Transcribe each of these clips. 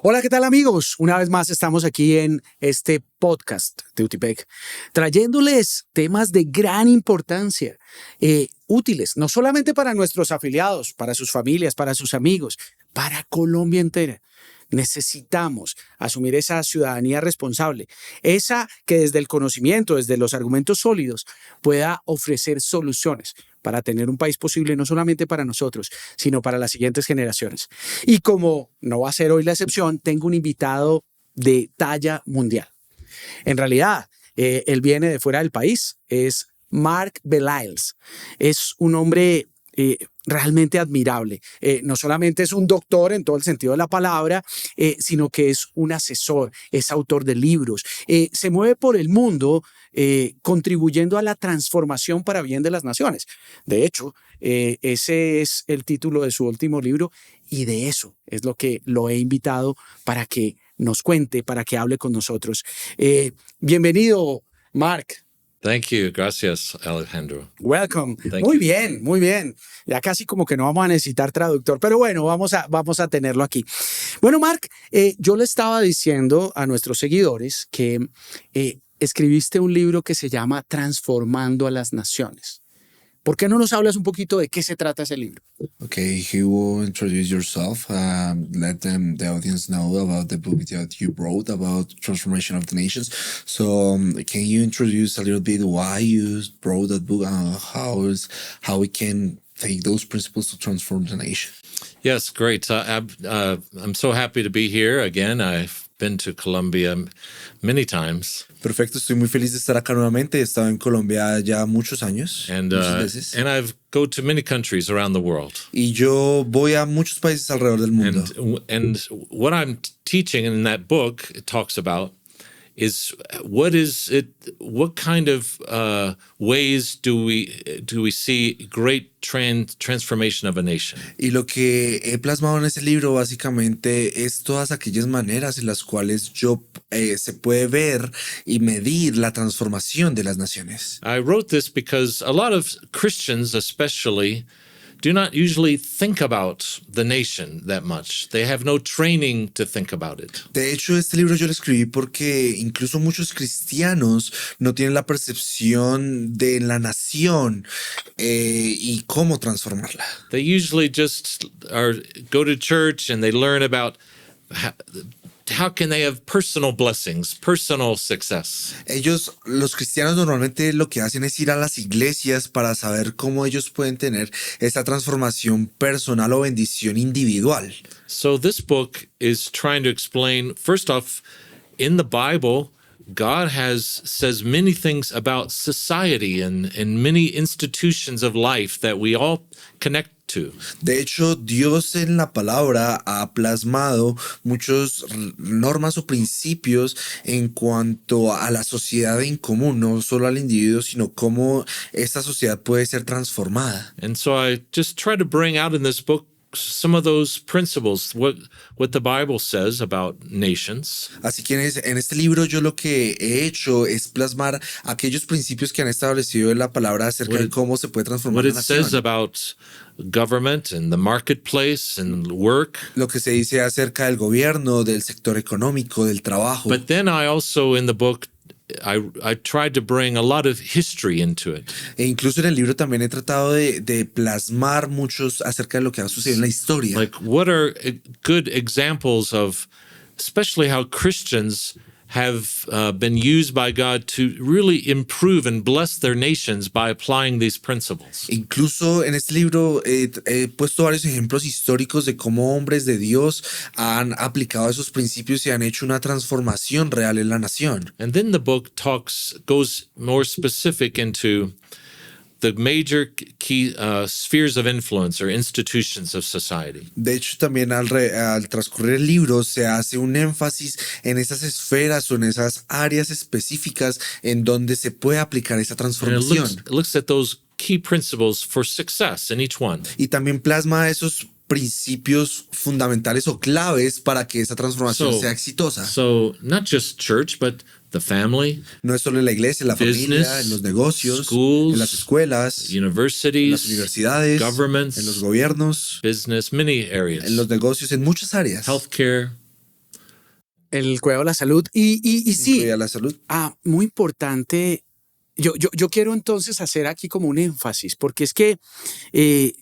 Hola, ¿qué tal amigos? Una vez más estamos aquí en este podcast de UTIPEC, trayéndoles temas de gran importancia, útiles, no solamente para nuestros afiliados, para sus familias, para sus amigos, para Colombia entera. Necesitamos asumir esa ciudadanía responsable, esa que desde el conocimiento, desde los argumentos sólidos, pueda ofrecer soluciones para tener un país posible no solamente para nosotros, sino para las siguientes generaciones. Y como no va a ser hoy la excepción, tengo un invitado de talla mundial. En realidad, él viene de fuera del país, es Mark Beliles. Es un hombre realmente admirable. No solamente es un doctor en todo el sentido de la palabra, sino que es un asesor, es autor de libros, se mueve por el mundo contribuyendo a la transformación para bien de las naciones. De hecho, ese es el título de su último libro y de eso es lo que lo he invitado para que nos cuente, para que hable con nosotros. Bienvenido, Mark. Thank you. Gracias, Alejandro. Welcome. Thank Muy you. bien, muy bien. Ya casi como que no vamos a necesitar traductor, pero bueno, vamos a tenerlo aquí. Bueno, Mark, yo le estaba diciendo a nuestros seguidores que escribiste un libro que se llama Transformando a las Naciones. ¿Por qué no nos hablas un poquito de qué se trata ese libro? Okay, you will introduce yourself. Let the audience know about the book that you wrote about transformation of the nations. So, can you introduce a little bit why you wrote that book and how we can take those principles to transform the nation? Yes, great. I'm so happy to be here again. I've been to Colombia many times. Perfecto, estoy muy feliz de estar acá nuevamente. He estado en Colombia ya muchos años, muchas veces. And I've go to many countries around the world. Y yo voy a muchos países alrededor del mundo. And what I'm teaching in that book it talks about is what kind of ways do we see great transformation of a nation? Y lo que he plasmado en ese libro básicamente es todas aquellas maneras en las cuales se puede ver y medir la transformación de las naciones. I wrote this because a lot of Christians especially do not usually think about the nation that much. They have no training to think about it. De hecho, este libro yo lo escribí porque incluso muchos cristianos no tienen la percepción de la nación y cómo transformarla. They usually just go to church and they learn about how can they have personal blessings, personal success. Los cristianos normalmente lo que hacen es ir a las iglesias para saber cómo ellos pueden tener esta transformación personal o bendición individual. So this book is trying to explain, first off, in the Bible, God says many things about society and many institutions of life that we all connect to. De hecho, Dios en la palabra ha plasmado muchas normas o principios en cuanto a la sociedad en común, no solo al individuo, sino cómo esta sociedad puede ser transformada. And so I just try to bring out in this book some of those principles, what the Bible says about nations. Así que en este libro yo lo que he hecho es plasmar aquellos principios que han establecido en la palabra acerca de cómo se puede transformar la nación. What it says about government and the marketplace and work. Lo que se dice acerca del gobierno, del sector económico, del trabajo. But then I also in the book I tried to bring a lot of history into it. E incluso en el libro también he tratado de plasmar muchos acerca de lo que ha sucedido en la historia. Like what are good examples of, especially how Christians have been used by God to really improve and bless their nations by applying these principles. Incluso en este libro he puesto varios ejemplos históricos de cómo hombres de Dios han aplicado esos principios y han hecho una transformación real en la nación. And then the book goes more specific into the major key spheres of influence or institutions of society. De hecho, también al transcurrir el libro se hace un énfasis en esas esferas o en esas áreas específicas en donde se puede aplicar esa transformación. It looks at those key principles for success in each one. Y también plasma esos principios fundamentales o claves para que esa transformación sea exitosa. So not just church, but the family, no es solo en la iglesia, en la familia, en los negocios, schools, en las escuelas, universities, en las universidades, governments, en los gobiernos, business, many areas. en los negocios, en muchas áreas. Healthcare. El cuidado de la salud. Y sí, incluida la salud. muy importante. Yo quiero entonces hacer aquí como un énfasis, porque es que eh,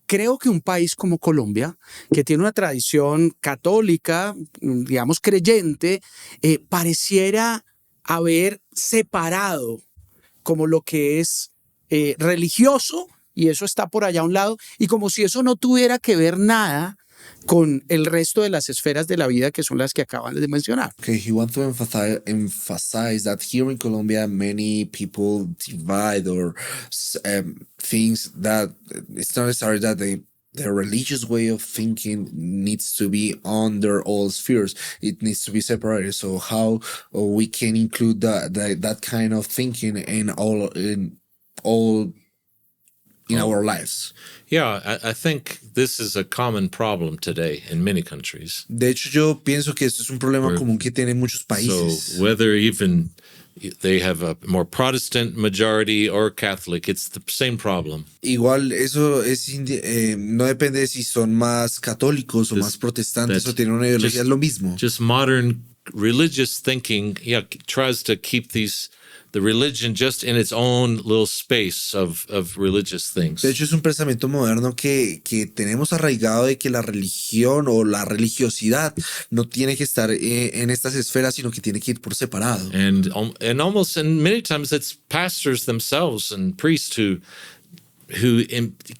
creo que un país como Colombia, que tiene una tradición católica, digamos creyente, pareciera haber separado como lo que es religioso, y eso está por allá a un lado, y como si eso no tuviera que ver nada con el resto de las esferas de la vida que son las que acaban de mencionar. Okay, he wants to emphasize that here in Colombia, many people divide or things that it's not necessary that the religious way of thinking needs to be under all spheres. It needs to be separated. So how we can include that kind of thinking in all in our lives. Yeah, I think this is a common problem today in many countries. De hecho, yo pienso que esto es un problema común que tienen muchos países. So whether even they have a more Protestant majority or Catholic, it's the same problem. Igual eso es no depende de si son más católicos o más protestantes o tienen una ideología, es lo mismo. Just modern religious thinking, tries to keep the religion just in its own little space of religious things. De hecho, es un pensamiento moderno que tenemos arraigado de que la religión o la religiosidad no tiene que estar en estas esferas, sino que tiene que ir por separado. And almost, and many times it's pastors themselves and priests who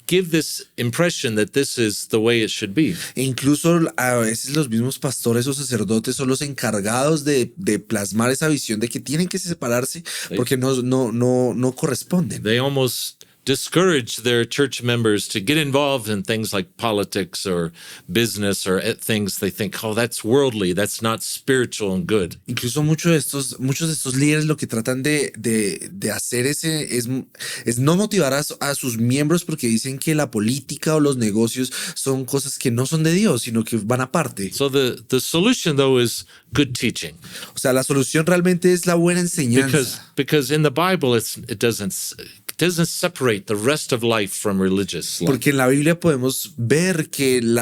give this impression that this is the way it should be. E incluso a veces los mismos pastores o sacerdotes son los encargados de plasmar esa visión de que tienen que separarse porque no corresponden. They almost discourage their church members to get involved in things like politics or business or things they think, oh, that's worldly, that's not spiritual and good. Incluso muchos de estos líderes lo que tratan de hacer es no motivar a sus miembros porque dicen que la política o los negocios son cosas que no son de Dios, sino que van aparte. So the solution though is good teaching. O sea, la solución realmente es la buena enseñanza. Because in the Bible it doesn't separate the rest of life from religious life. Porque en la Biblia podemos ver que el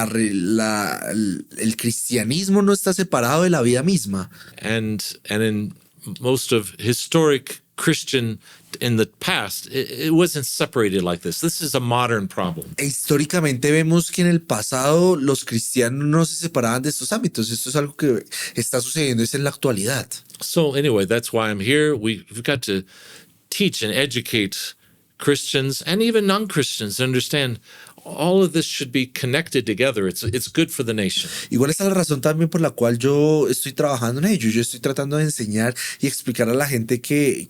cristianismo no está separado de la vida misma. And in most of historic Christian in the past, it wasn't separated like this. This is a modern problem. E históricamente vemos que en el pasado los cristianos no se separaban de estos ámbitos. Esto es algo que está sucediendo en la actualidad. So anyway, that's why I'm here. We've got to teach and educate Christians and even non-Christians to understand all of this should be connected together. It's good for the nation. Igual esta es la razón también por la cual yo estoy trabajando en ello. Yo estoy tratando de enseñar y explicar a la gente que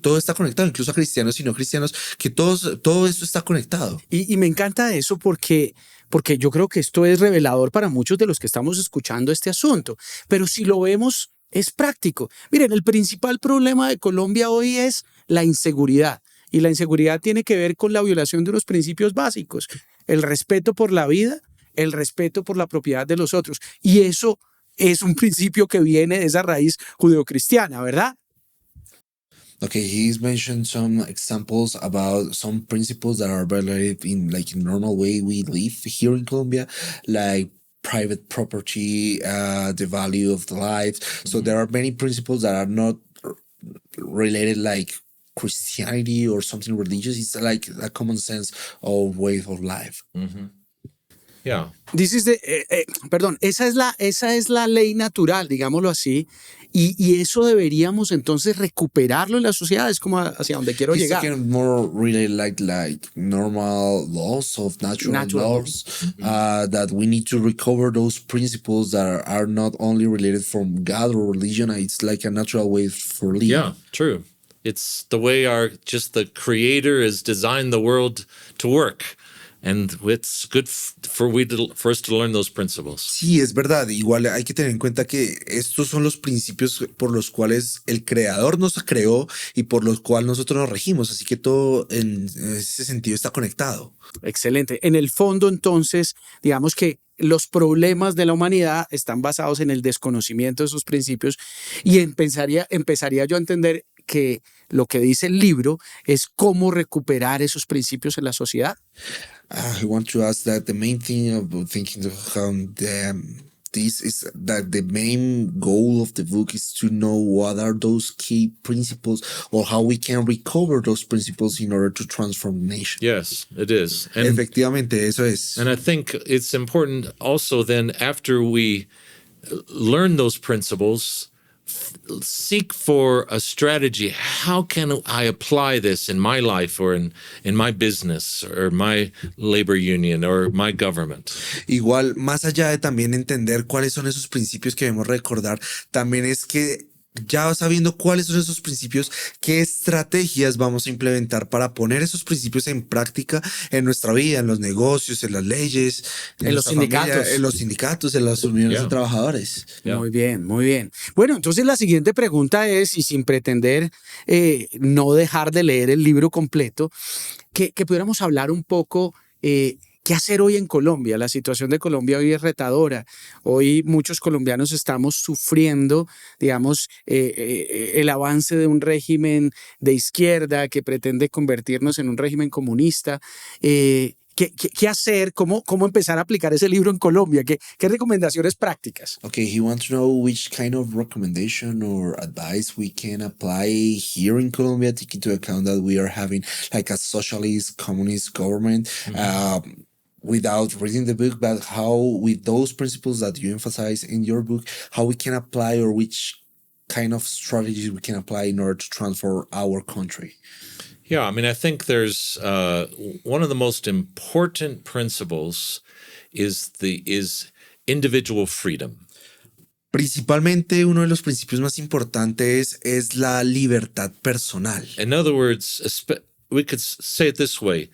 todo está conectado, incluso a cristianos y no cristianos, que todo esto está conectado. Y me encanta eso porque yo creo que esto es revelador para muchos de los que estamos escuchando este asunto. Pero si lo vemos, es práctico. Miren, el principal problema de Colombia hoy es la inseguridad. Y la inseguridad tiene que ver con la violación de unos principios básicos, el respeto por la vida, el respeto por la propiedad de los otros. Y eso es un principio que viene de esa raíz judeocristiana, ¿verdad? Okay, he's mentioned some examples about some principles that are violated in normal way we live here in Colombia, like private property, the value of the life. Mm-hmm. So there are many principles that are not related like Christianity or something religious. It's like a common sense of way of life. Mm-hmm. Yeah. This is esa es la ley natural, digámoslo así, y eso deberíamos entonces recuperarlo en la sociedad, es como hacia donde quiero llegar. It's more really like normal laws of natural laws, that we need to recover those principles that are not only related from God or religion. It's like a natural way for living. Yeah, true. It's the way the creator has designed the world to work. And it's good for us to learn those principles. Sí, es verdad. Igual hay que tener en cuenta que estos son los principios por los cuales el creador nos creó y por los cuales nosotros nos regimos. Así que todo en ese sentido está conectado. Excelente. En el fondo, entonces, digamos que los problemas de la humanidad están basados en el desconocimiento de esos principios y empezaría yo a entender que lo que dice el libro es cómo recuperar esos principios en la sociedad. I want to ask that the main thing of thinking how this is that the main goal of the book is to know what are those key principles or how we can recover those principles in order to transform the nation. Yes, it is. Efectivamente, eso es. And I think it's important also then after we learn those principles, seek for a strategy. How can I apply this in my life or in my business or my labor union or my government? Igual, más allá de también entender cuáles son esos principios que debemos recordar, también es que ya sabiendo cuáles son esos principios, qué estrategias vamos a implementar para poner esos principios en práctica en nuestra vida, en los negocios, en las leyes, En los nuestra familia, sindicatos. en los sindicatos, en las uniones de trabajadores. Yeah. Muy bien, muy bien. Bueno, entonces la siguiente pregunta es, y sin pretender no dejar de leer el libro completo, que pudiéramos hablar un poco qué hacer hoy en Colombia. La situación de Colombia hoy es retadora. Hoy muchos colombianos estamos sufriendo, digamos, el avance de un régimen de izquierda que pretende convertirnos en un régimen comunista. ¿Qué hacer? ¿Cómo empezar a aplicar ese libro en Colombia? ¿Qué recomendaciones prácticas? Okay, he wants to know which kind of recommendation or advice we can apply here in Colombia, taking into account that we are having like a socialist, communist government. Without reading the book, but how with those principles that you emphasize in your book, how we can apply or which kind of strategies we can apply in order to transform our country. Yeah, I mean, I think there's one of the most important principles is individual freedom. Principalmente uno de los principios más importantes es la libertad personal. In other words, we could say it this way.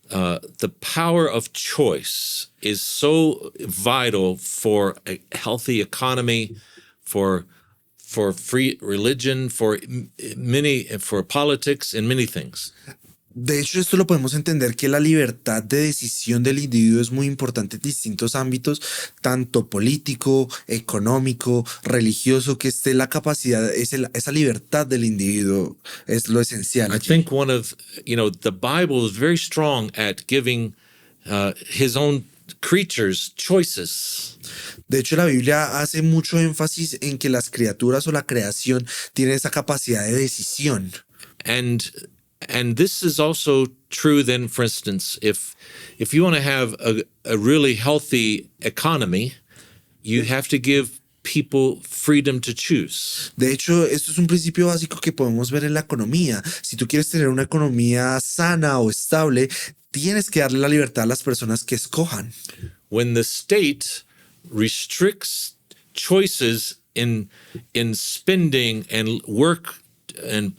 The power of choice is so vital for a healthy economy, for free religion, for politics, and many things. De hecho, esto lo podemos entender que la libertad de decisión del individuo es muy importante en distintos ámbitos, tanto político, económico, religioso, que esté la capacidad, esa libertad del individuo es lo esencial. I think the Bible is very strong at giving his own creatures choices. De hecho, la Biblia hace mucho énfasis en que las criaturas o la creación tienen esa capacidad de decisión. And this is also true then, for instance, if you want to have a really healthy economy, you have to give people freedom to choose. De hecho, esto es un principio básico que podemos ver en la economía. Si tú quieres tener una economía sana o estable, tienes que darle la libertad a las personas que escojan. When the state restricts choices in spending and work and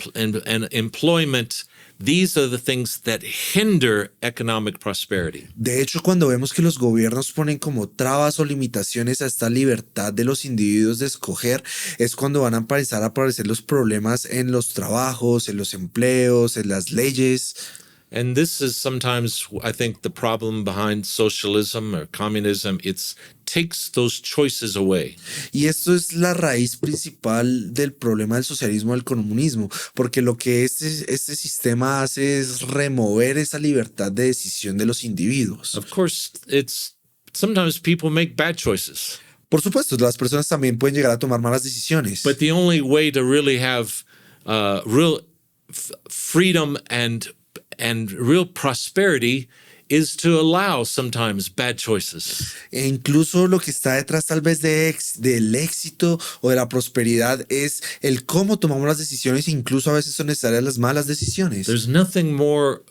employment, these are the things that hinder economic prosperity. De hecho, cuando vemos que los gobiernos ponen como trabas o limitaciones a esta libertad de los individuos de escoger, es cuando van a empezar a aparecer los problemas en los trabajos, en los empleos, en las leyes. And this is sometimes, I think, the problem behind socialism or communism. It takes those choices away. Y esto es la raíz principal del problema del socialismo, del comunismo, porque lo que este sistema hace es remover esa libertad de decisión de los individuos. Of course, sometimes people make bad choices. Por supuesto, las personas también pueden llegar a tomar malas decisiones. But the only way to really have real freedom and real prosperity is to allow sometimes bad choices. E incluso lo que está detrás tal vez del éxito o de la prosperidad es el cómo tomamos las decisiones, incluso a veces son necesarias las malas decisiones. There's nothing more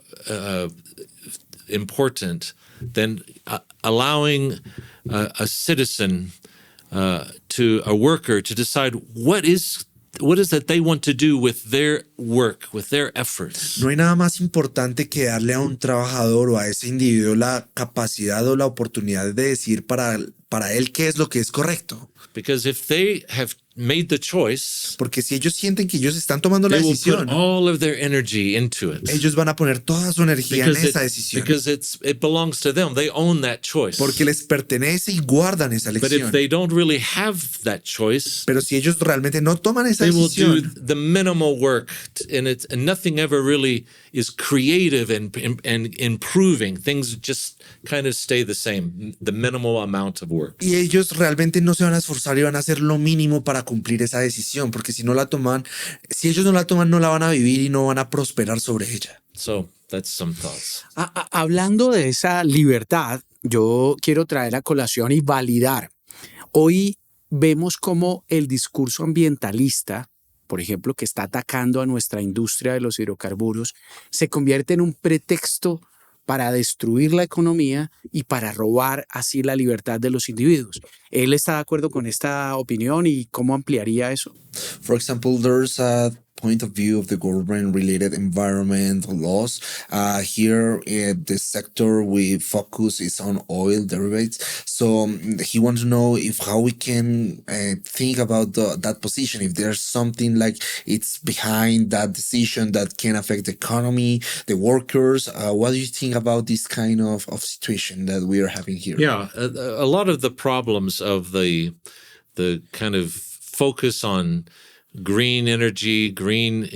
important than allowing a citizen a worker to decide what is that they want to do with their work, with their efforts. No hay nada más importante que darle a un trabajador o a ese individuo la capacidad o la oportunidad de decir para él qué es lo que es correcto. Because if they have made the choice, Porque si ellos sienten que ellos están tomando la they will put decisión, all of their energy into it. ellos van a poner toda su energía en Because esa decisión. it belongs to them. They own that choice. Porque les pertenece y guardan esa But if elección. they don't really have that choice, Pero si ellos realmente no toman esa they will do decisión, the minimal work, and nothing ever really is creative and improving. Things just kind of stay the same, the minimal amount of work. y ellos realmente no se van a esforzar y van a hacer lo mínimo para cumplir esa decisión, porque si no la toman, si ellos no la toman, no la van a vivir y no van a prosperar sobre ella. So that's some thoughts. Hablando de esa libertad, yo quiero traer a colación y validar. Hoy vemos cómo el discurso ambientalista, por ejemplo, que está atacando a nuestra industria de los hidrocarburos, se convierte en un pretexto para destruir la economía y para robar así la libertad de los individuos. ¿Él está de acuerdo con esta opinión y cómo ampliaría eso? For example, there's a point of view of the government-related environmental laws. Here, the sector we focus is on oil derivatives. So he wants to know if how we can think about that position. If there's something like it's behind that decision that can affect the economy, the workers. What do you think about this kind of situation that we are having here? Yeah, a lot of the problems of the kind of focus on green energy, green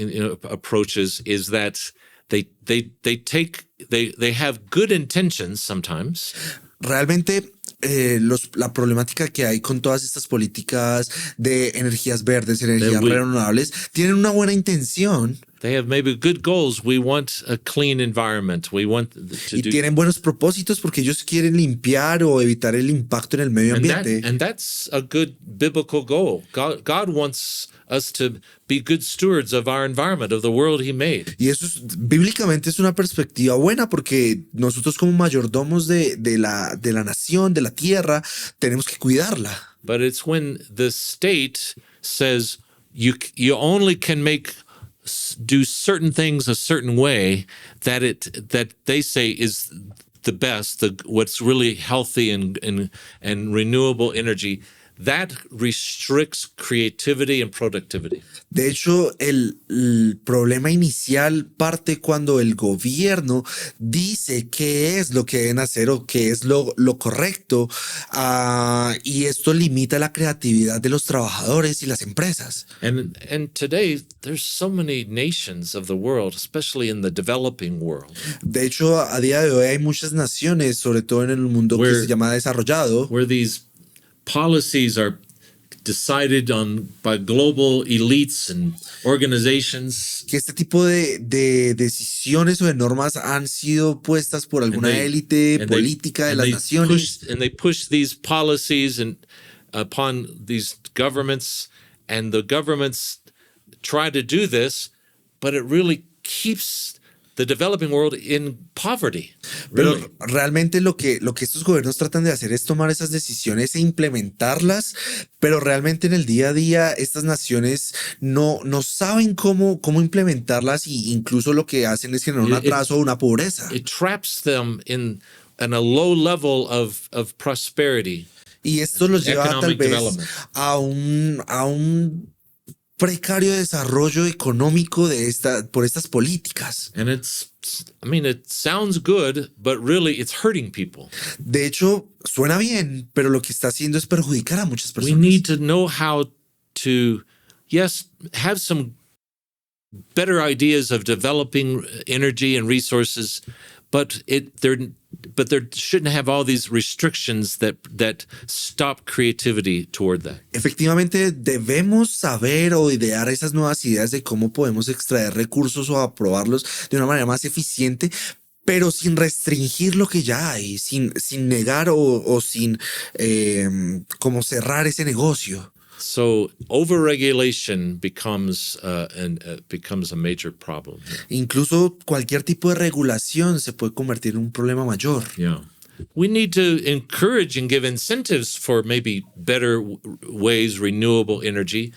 approaches is that they have good intentions sometimes. Realmente la problemática que hay con todas estas políticas de energías verdes, energías renovables, tienen una buena intención. They have maybe good goals. We want a clean environment. We want y tienen buenos propósitos porque ellos quieren limpiar o evitar el impacto en el medio ambiente. And that's a good biblical goal. God wants us to be good stewards of our environment, of the world he made. Y eso bíblicamente es una perspectiva buena porque nosotros como mayordomos de la nación, de la tierra, tenemos que cuidarla. But it's when the state says you only can do certain things a certain way that they say is the best, what's really healthy and renewable energy. That restricts creativity and productivity. De hecho, el problema inicial parte cuando el gobierno dice qué es lo que deben hacer o qué es lo correcto, y esto limita la creatividad de los trabajadores y las empresas. And today there's so many nations of the world, especially in the developing world. De hecho, a día de hoy hay muchas naciones, sobre todo en el mundo que se llama desarrollado, where these policies are decided on by global elites and organizations. Que este tipo de decisiones o de normas han sido puestas por alguna élite política de las naciones. And they push these policies upon these governments, and the governments try to do this, but it really keeps the developing world in poverty. Pero realmente lo que estos gobiernos tratan de hacer es tomar esas decisiones e implementarlas, pero realmente en el día a día estas naciones no saben cómo implementarlas, y incluso lo que hacen es generar un atraso o una pobreza. It traps them in a low level of prosperity. Y esto los lleva tal vez a un precario desarrollo económico por estas políticas. And it sounds good, but really it's hurting people. De hecho, suena bien, pero lo que está haciendo es perjudicar a muchas personas. We need to know how to, have some better ideas of developing energy and resources, but there shouldn't have all these restrictions that stop creativity toward that. Efectivamente, debemos saber o idear esas nuevas ideas de cómo podemos extraer recursos o aprobarlos de una manera más eficiente, pero sin restringir lo que ya hay, sin negar o sin como cerrar ese negocio. So overregulation becomes a major problem. Incluso cualquier tipo de regulación se puede convertir en un problema mayor. Yeah. We need to encourage and give incentives for maybe better ways, renewable energy,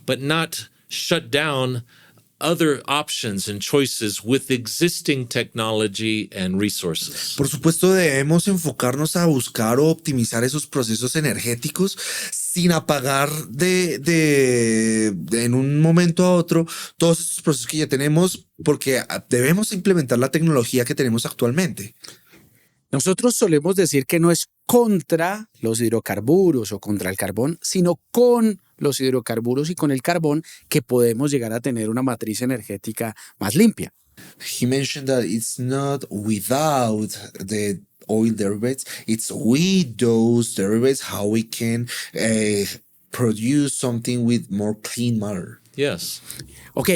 but not shut down other options and choices with existing technology and resources. Por supuesto, debemos enfocarnos a buscar o optimizar esos procesos energéticos sin apagar en un momento a otro todos esos procesos que ya tenemos, porque debemos implementar la tecnología que tenemos actualmente. Nosotros solemos decir que no es contra los hidrocarburos o contra el carbón, sino con los hidrocarburos y con el carbón que podemos llegar a tener una matriz energética más limpia. He mentioned that it's not without the oil derivatives, it's with those derivatives how we can produce something with more clean matter. Yes. Ok,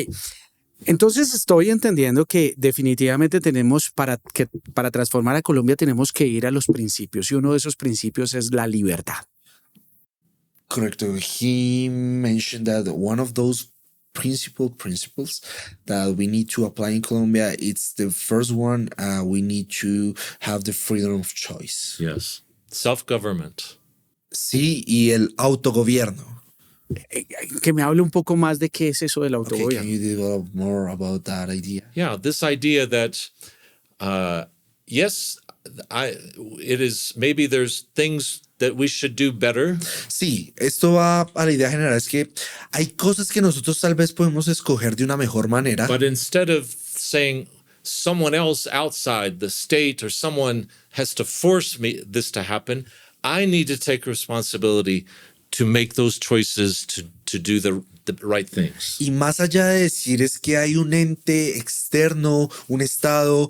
entonces estoy entendiendo que definitivamente tenemos para transformar a Colombia tenemos que ir a los principios y uno de esos principios es la libertad. Correcto. He mentioned that one of those principles that we need to apply in Colombia, it's the first one, we need to have the freedom of choice. Yes. Self-government. Sí, y el autogobierno. Que me hable un poco más de qué es eso del Okay, autogobierno. can you develop more about that idea? Yeah, this idea that, yes, it is, maybe there's things that we should do better. Sí, esto va a la idea general, es que hay cosas que nosotros tal vez podemos escoger de una mejor manera. But instead of saying someone else outside the state or someone has to force me this to happen, I need to take responsibility to make those choices to do the right things. Y más allá de decir es que hay un ente externo, un estado,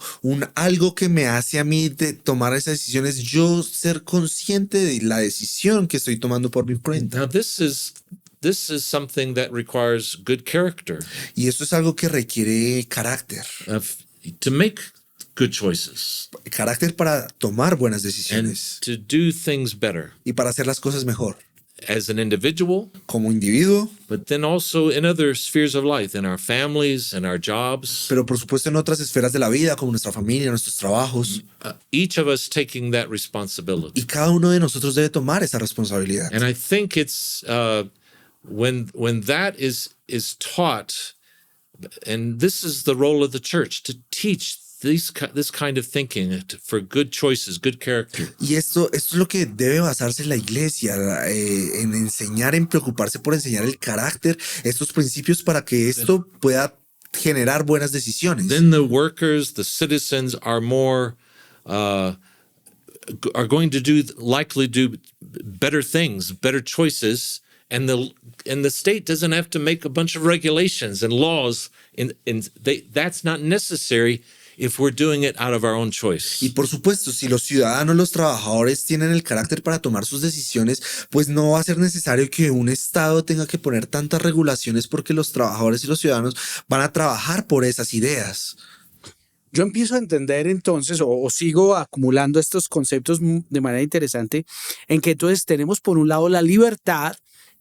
algo que me hace a mí de tomar esas decisiones, yo ser consciente de la decisión que estoy tomando por mi cuenta. Now this is something that requires good character Y esto es algo que requiere carácter. To make good choices Carácter para tomar buenas and decisiones to do things better y para hacer las cosas mejor. as an individual, Como individuo, but then also in other spheres of life, in our families and our jobs. pero por supuesto en otras esferas de la vida, como nuestra familia, nuestros trabajos. Each of us taking that responsibility. Y cada uno de nosotros debe tomar esa responsabilidad. And I think it's when that is taught, and this is the role of the church, to teach this kind of thinking for good choices, good character. Y esto es lo que debe basarse la iglesia, en enseñar, en preocuparse por enseñar el carácter, estos principios para que esto pueda generar buenas decisiones. Then the workers, the citizens are going to likely do better things, better choices, and the state doesn't have to make a bunch of regulations and laws. That's not necessary if we're doing it out of our own choice. Y por supuesto, si los ciudadanos, los trabajadores tienen el carácter para tomar sus decisiones, pues no va a ser necesario que un Estado tenga que poner tantas regulaciones porque los trabajadores y los ciudadanos van a trabajar por esas ideas. Yo empiezo a entender entonces, o sigo acumulando estos conceptos de manera interesante, en que entonces tenemos por un lado la libertad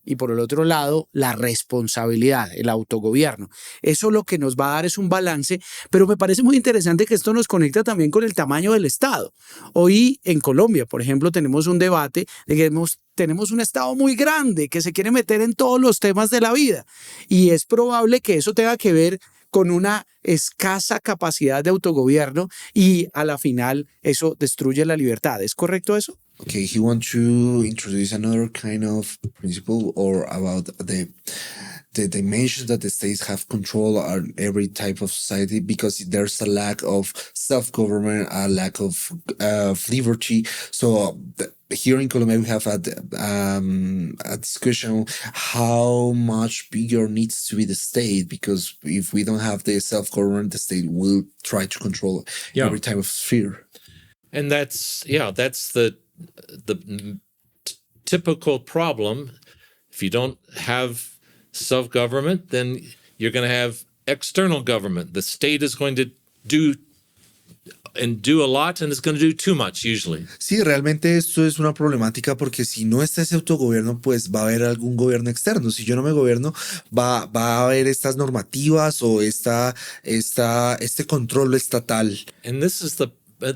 y por el otro lado la responsabilidad, el autogobierno. Eso lo que nos va a dar es un balance, pero me parece muy interesante que esto nos conecta también con el tamaño del Estado. Hoy en Colombia, por ejemplo, tenemos un debate de que tenemos un Estado muy grande que se quiere meter en todos los temas de la vida y es probable que eso tenga que ver con una escasa capacidad de autogobierno y a la final eso destruye la libertad. ¿Es correcto eso? Okay, he wants to introduce another kind of principle or about the dimensions that the states have control on every type of society because there's a lack of self-government, a lack of liberty. So here in Colombia, we have a discussion how much bigger needs to be the state, because if we don't have the self-government, the state will try to control every type of sphere. And that's the typical problem. If you don't have self-government, then you're going to have external government. The state is going to do a lot and it's going to do too much usually. Sí, realmente esto es una problemática porque si no está ese autogobierno, pues va a haber algún gobierno externo. Si yo no me gobierno, va a haber estas normativas o este control estatal. And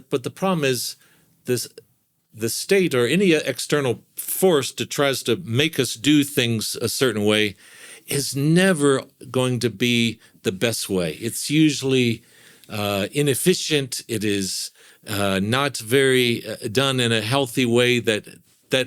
but the problem is the state or any external force that tries to make us do things a certain way is never going to be the best way. It's usually inefficient. It is not very done in a healthy way that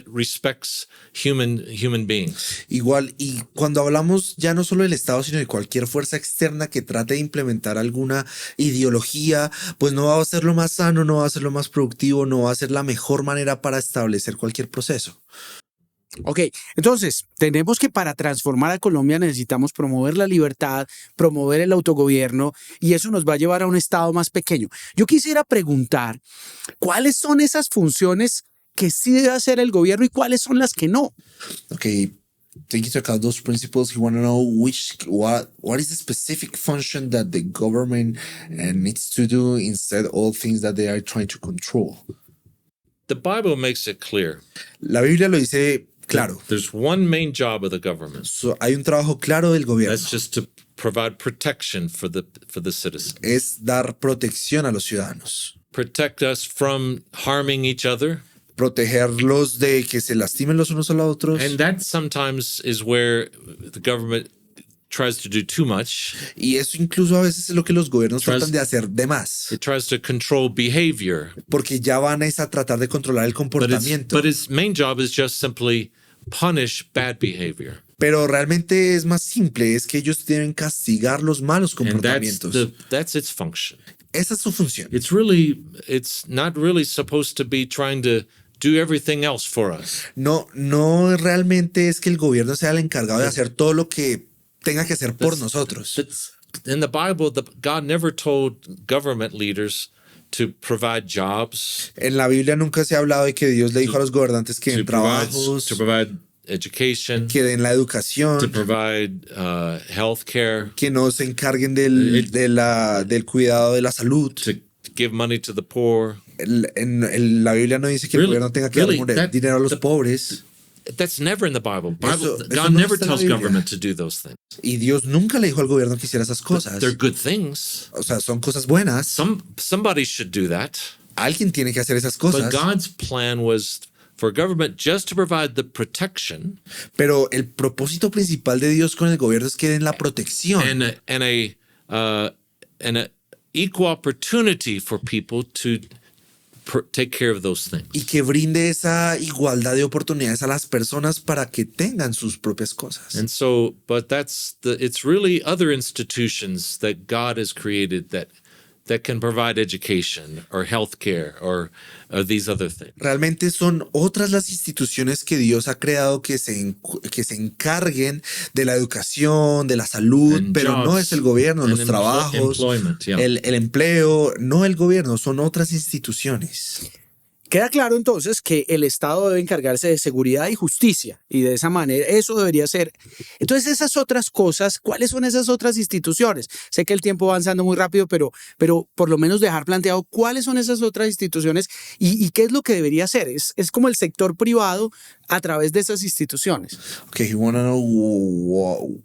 respects human beings. Igual, y cuando hablamos ya no solo del Estado, sino de cualquier fuerza externa que trate de implementar alguna ideología, pues no va a ser lo más sano, no va a ser lo más productivo, no va a ser la mejor manera para establecer cualquier proceso. Ok, entonces tenemos que para transformar a Colombia necesitamos promover la libertad, promover el autogobierno y eso nos va a llevar a un Estado más pequeño. Yo quisiera preguntar, ¿cuáles son esas funciones que sí debe hacer el gobierno y cuáles son las que no? Okay, taking into account those principles, you want to know what is the specific function that the government needs to do instead of all things that they are trying to control. The Bible makes it clear. La Biblia lo dice claro. There's one main job of the government. Hay un trabajo claro del gobierno. That's just to provide protection for the citizens. Es dar protección a los ciudadanos. Protect us from harming each other. Protegerlos de que se lastimen los unos a los otros. And that sometimes is where the government tries to do too much. Y eso incluso a veces es lo que los gobiernos tratan de hacer de más. It tries to control behavior. Porque ya van a tratar de controlar el comportamiento. But its main job is just simply punish bad behavior. Pero realmente es más simple, es que ellos deben castigar los malos comportamientos. And that's its function. Esa es su función. It's not really supposed to be trying to do everything else for us. No realmente es que el gobierno sea el encargado de hacer todo lo que tenga que hacer por nosotros. In the Bible, God never told government leaders to provide jobs. En la Biblia nunca se ha hablado de que Dios le dijo a los gobernantes que den trabajos, to provide education, que den la educación, to provide health care, que no se encarguen del cuidado de la salud, to give money to the poor. En la Biblia no dice que el gobierno tenga que dar dinero a los pobres. That's never in the Bible. Eso God no never está en la tells Biblia. government to do those things. Y Dios nunca le dijo al gobierno que hiciera esas cosas. They're good things. O sea, son cosas buenas. Somebody should do that. Alguien tiene que hacer esas cosas. But God's plan was for government just to provide the protection. Pero el propósito principal de Dios con el gobierno es que den la protección. And a equal opportunity for people to take care of those things. Y que brinde esa igualdad de oportunidades a las personas para que tengan sus propias cosas. And so, but it's really other institutions that God has created that can provide education or healthcare or these other things. Realmente son otras las instituciones que Dios ha creado que se encarguen de la educación, de la salud, And pero jobs, no es el gobierno, and los trabajos, employment, yeah. el empleo, no el gobierno, son otras instituciones. Queda claro entonces que el Estado debe encargarse de seguridad y justicia y de esa manera eso debería ser. Entonces esas otras cosas, ¿cuáles son esas otras instituciones? Sé que el tiempo va avanzando muy rápido, pero por lo menos dejar planteado cuáles son esas otras instituciones y qué es lo que debería hacer. Es como el sector privado a través de esas instituciones. Okay, you want to know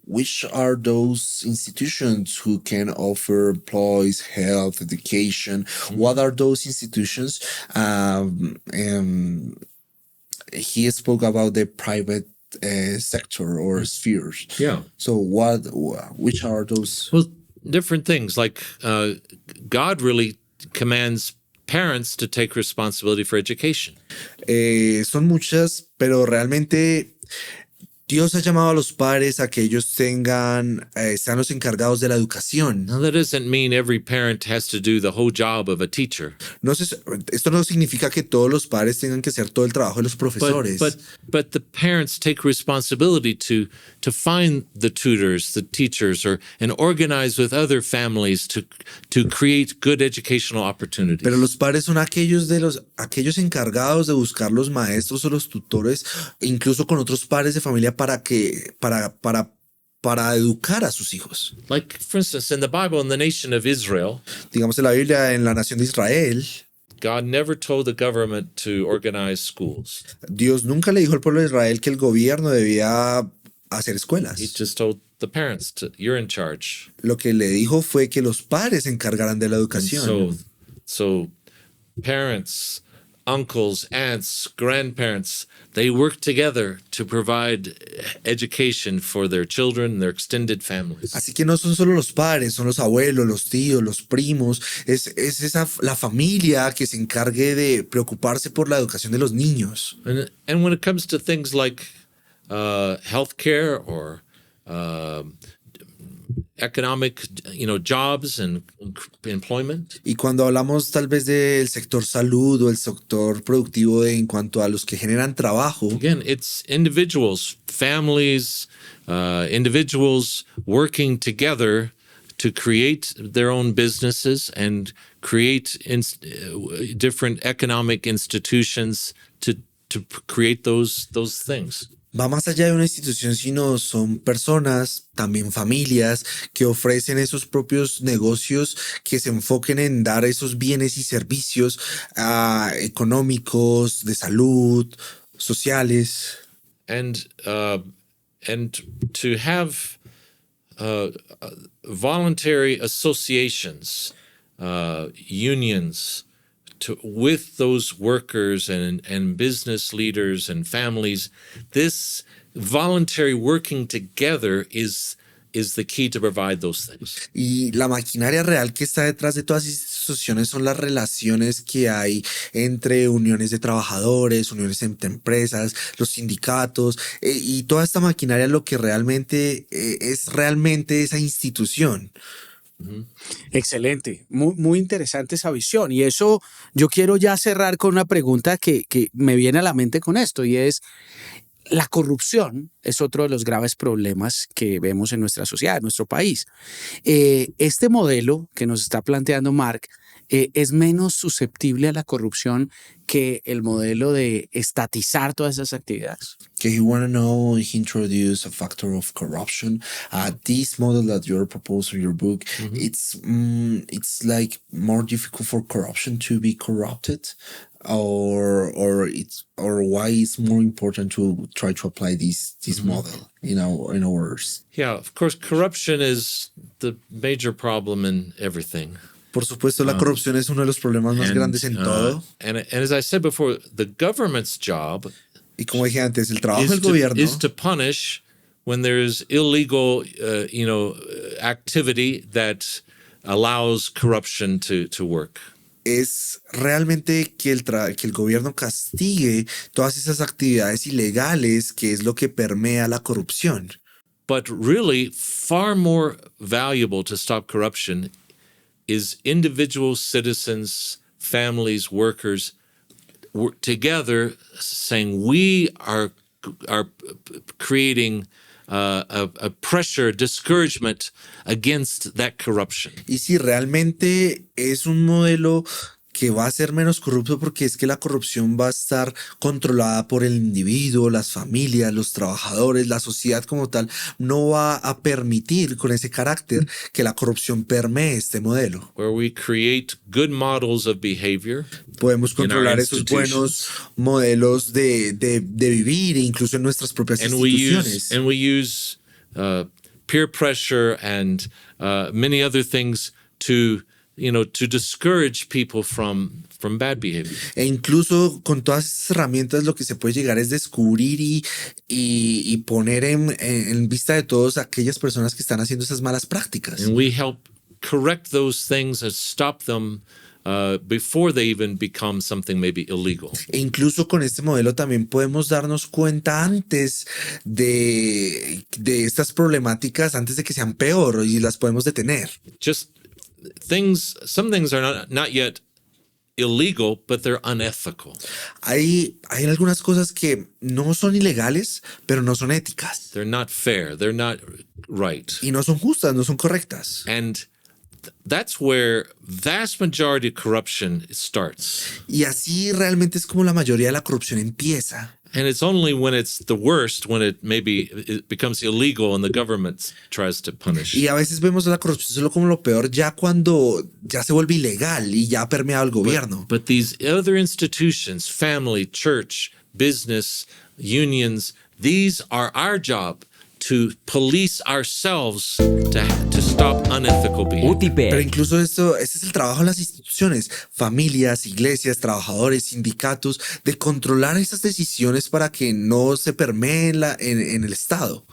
which are those institutions who can offer employees health, education? What are those institutions? He spoke about the private sector or spheres. Yeah. So which are those? Well, different things like God really commands parents to take responsibility for education. Son muchas, pero realmente Dios ha llamado a los padres a que ellos sean los encargados de la educación. Now, that doesn't mean every parent has to do the whole job of a teacher. Esto no significa que todos los padres tengan que hacer todo el trabajo de los profesores. But the parents take responsibility to find the tutors, the teachers, and organize with other families to create good educational opportunities. Pero los padres son aquellos encargados de buscar los maestros o los tutores, incluso con otros padres de familia para educar a sus hijos. Like, for instance, in the Bible, in the nation of Israel, digamos en la Biblia, en la nación de Israel, God never told the government to organize schools. Dios nunca le dijo al pueblo de Israel que el gobierno debía hacer escuelas. He just told the parents you're in charge. Lo que le dijo fue que los padres se encargaran de la educación. So parents uncles, aunts, grandparents, they work together to provide education for their children, their extended families. Así que no son solo los padres, son los abuelos, los tíos, los primos, es esa la familia que se encargue de preocuparse por la educación de los niños. And when it comes to things like healthcare or economic, jobs and employment. Y cuando hablamos tal vez del sector salud o el sector productivo en cuanto a los que generan trabajo, Again, it's individuals, families, individuals working together to create their own businesses and create different economic institutions to create those things. va más allá de una institución, sino son personas, también familias, que ofrecen esos propios negocios que se enfoquen en dar esos bienes y servicios económicos, de salud, sociales. And to have voluntary associations, unions, with those workers and business leaders and families. This voluntary working together is the key to provide those things. Y la maquinaria real que está detrás de todas estas instituciones son las relaciones que hay entre uniones de trabajadores, uniones entre empresas, los sindicatos, y toda esta maquinaria lo que realmente es realmente esa institución. Excelente, muy interesante esa visión. Y eso yo quiero ya cerrar con una pregunta que me viene a la mente con esto, y es: la corrupción es otro de los graves problemas que vemos en nuestra sociedad, en nuestro país. Este modelo que nos está planteando Mark es menos susceptible a la corrupción que el modelo de estatizar todas esas actividades. Okay, you want to know, he introduced a factor of corruption. This model that you're proposing in your book, it's like more difficult for corruption to be corrupted, or why it's more important to try to apply this model, in ours. Yeah, of course, corruption is the major problem in everything. Por supuesto, la corrupción es uno de los problemas más grandes en todo. And as I said before, the government's job Y como dije antes, el trabajo del gobierno is to punish when there's illegal, activity that allows corruption to work. es realmente que el gobierno castigue todas esas actividades ilegales, que es lo que permea la corrupción. But really, far more valuable to stop corruption is individual citizens, families, workers together saying we are creating a pressure, discouragement against that corruption. Y si realmente es un modelo que va a ser menos corrupto, porque es que la corrupción va a estar controlada por el individuo, las familias, los trabajadores, la sociedad como tal, no va a permitir con ese carácter que la corrupción permee este modelo. Where we create good models of behavior. Podemos in our controlar esos institutions. buenos modelos de vivir, incluso en nuestras propias instituciones. We use peer pressure and many other things to discourage people from bad behavior. E incluso con todas estas herramientas lo que se puede llegar es descubrir y poner en vista de todos aquellas personas que están haciendo esas malas prácticas. And we help correct those things and stop them before they even become something maybe illegal. E incluso con este modelo también podemos darnos cuenta antes de estas problemáticas, antes de que sean peor, y las podemos detener. Some things are not yet illegal, but they're unethical. Hay algunas cosas que no son ilegales, pero no son éticas. They're not fair. They're not right. Y no son justas, no son correctas. And that's where vast majority of corruption starts. Y así realmente es como la mayoría de la corrupción empieza. And it's only when it's the worst, when it becomes illegal and the government tries to punish. Y a veces vemos la corrupción solo como lo peor ya cuando ya se vuelve ilegal y ya ha permeado el gobierno. But these other institutions, family, church, business, unions, these are our job to police ourselves to stop unethical behavior. Pero UTIPEC. incluso este es el trabajo de las instituciones, familias, iglesias, trabajadores, sindicatos, de controlar esas decisiones para que no se permeen en el Estado.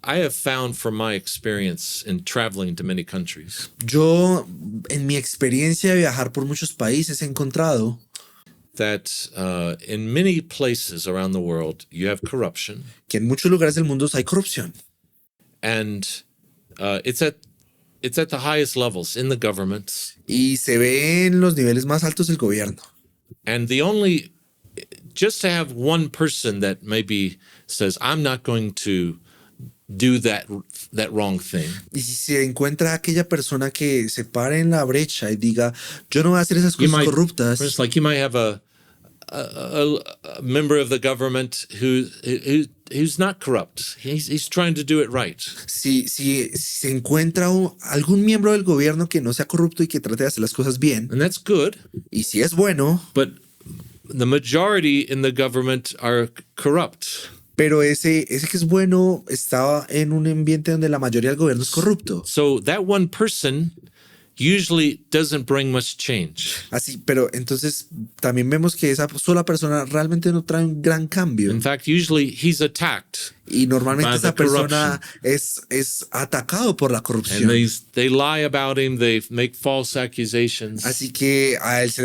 I have found from my experience in traveling to many countries Yo, en mi experiencia de viajar por muchos países, he encontrado that in many places around the world you have corruption, que en muchos lugares del mundo hay corrupción. and it's at the highest levels in the governments. Y se ve en los niveles más altos del gobierno. And just to have one person that maybe says, I'm not going to do that wrong thing. Y si se encuentra aquella persona que se pare en la brecha y diga, yo no voy a hacer esas cosas corruptas. For instance, like you might have a member of the government who's not corrupt. He's trying to do it right. Si se encuentra algún miembro del gobierno que no sea corrupto y que trate de hacer las cosas bien, And that's good, y si es bueno, but the majority in the government are corrupt. pero ese que es bueno estaba en un ambiente donde la mayoría del gobierno es corrupto. So that one person usually doesn't bring much change. Así, pero entonces también vemos que esa sola persona realmente no trae un gran cambio. In fact, usually he's attacked. Y normalmente by the esa persona es atacado por la And corrupción. they lie about him, they make false accusations. Así que a él se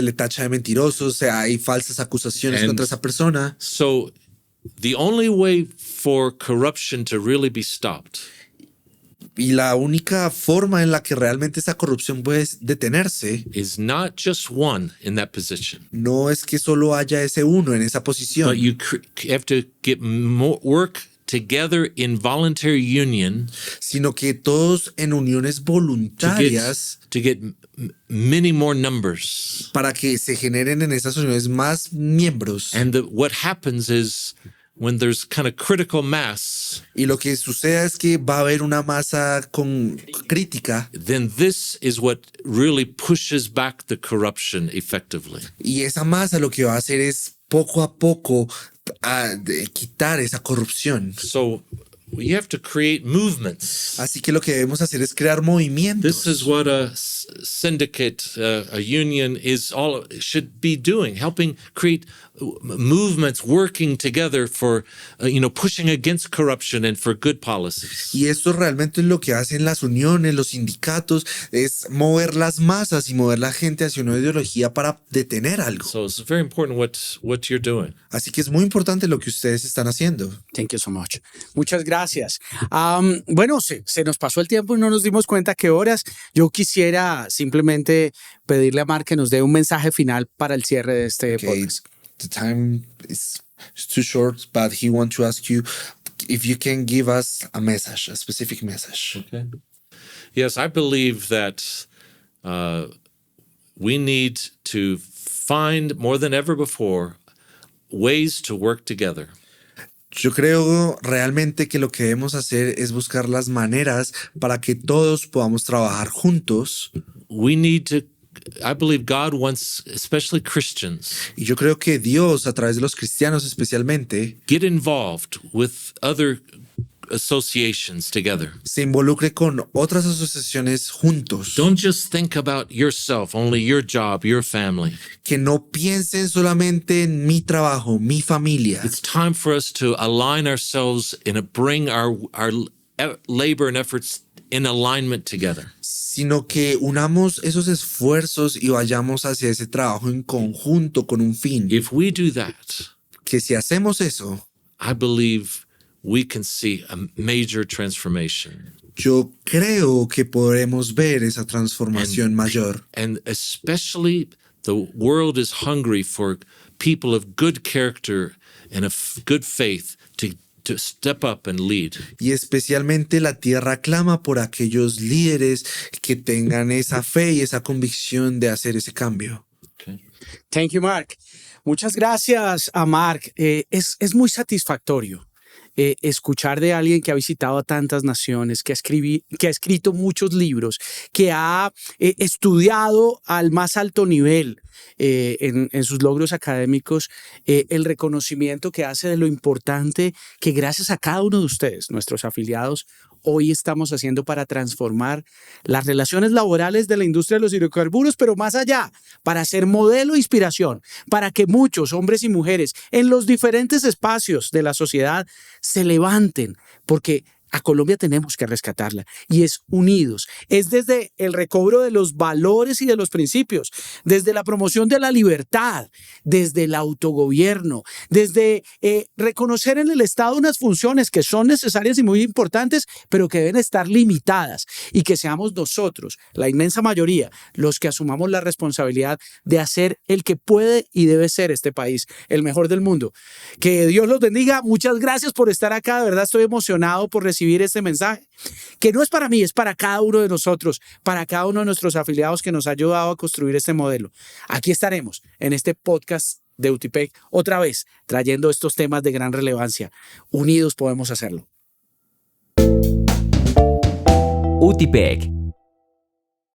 le tacha de mentiroso, o sea, hay falsas acusaciones And- contra esa persona. So the only way for corruption to really be stopped Y la única forma en la que realmente esa corrupción puede detenerse is not just one in that position, no es que solo haya ese uno en esa posición, but you have to get more work together in voluntary union sino que todos en uniones voluntarias to get many more numbers. para que se generen en esas uniones más miembros. And what happens is when there's kind of critical mass, Y lo que suceda es que va a haber una masa con crítica, then this is what really pushes back the corruption effectively. y esa masa lo que va a hacer es poco a poco quitar esa corrupción. So you have to create movements. Así que lo que debemos hacer es crear movimientos. This is what a syndicate, a union should be doing, helping create movements, working together for, pushing against corruption and for good policies. Y esto realmente es lo que hacen las uniones, los sindicatos, es mover las masas y mover la gente hacia una ideología para detener algo. So it's very important what you're doing. Así que es muy importante lo que ustedes están haciendo. Thank you so much. Muchas gracias. Bueno, se nos pasó el tiempo y no nos dimos cuenta qué horas. Yo quisiera simplemente pedirle a Mark que nos dé un mensaje final para el cierre de este Okay, podcast. the time is too short, but he wants to ask you if you can give us a message, a specific message. Okay. Yes, I believe that we need to find more than ever before ways to work together. Yo creo realmente que lo que debemos hacer es buscar las maneras para que todos podamos trabajar juntos. I believe God wants, especially Christians, Y yo creo que Dios, a través de los cristianos especialmente, get involved with other associations together. se involucre con otras asociaciones juntos. Don't just think about yourself, only your job, your family. Que no piensen solamente en mi trabajo, mi familia. It's time for us to align ourselves and bring our labor and efforts in alignment together. Sino que unamos esos esfuerzos y vayamos hacia ese trabajo en conjunto con un fin. If we do that, Que si hacemos eso, I believe we can see a major transformation. yo creo que podremos ver esa transformación mayor. And especially the world is hungry for people of good character and of good faith to step up and lead. Y especialmente la tierra clama por aquellos líderes que tengan esa fe y esa convicción de hacer ese cambio. Thank you, Mark. Muchas gracias a Mark. Es muy satisfactorio escuchar de alguien que ha visitado a tantas naciones, que ha escrito muchos libros, que ha estudiado al más alto nivel en sus logros académicos, el reconocimiento que hace de lo importante que gracias a cada uno de ustedes, nuestros afiliados, hoy estamos haciendo para transformar las relaciones laborales de la industria de los hidrocarburos, pero más allá, para ser modelo e inspiración, para que muchos hombres y mujeres en los diferentes espacios de la sociedad se levanten, porque a Colombia tenemos que rescatarla y es unidos. Es desde el recobro de los valores y de los principios, desde la promoción de la libertad, desde el autogobierno, desde reconocer en el Estado unas funciones que son necesarias y muy importantes, pero que deben estar limitadas y que seamos nosotros, la inmensa mayoría, los que asumamos la responsabilidad de hacer el que puede y debe ser este país, el mejor del mundo. Que Dios los bendiga. Muchas gracias por estar acá. De verdad estoy emocionado por recibir este mensaje, que no es para mí, es para cada uno de nosotros, para cada uno de nuestros afiliados que nos ha ayudado a construir este modelo. Aquí estaremos en este podcast de UTIPEC otra vez, trayendo estos temas de gran relevancia. Unidos podemos hacerlo. UTIPEC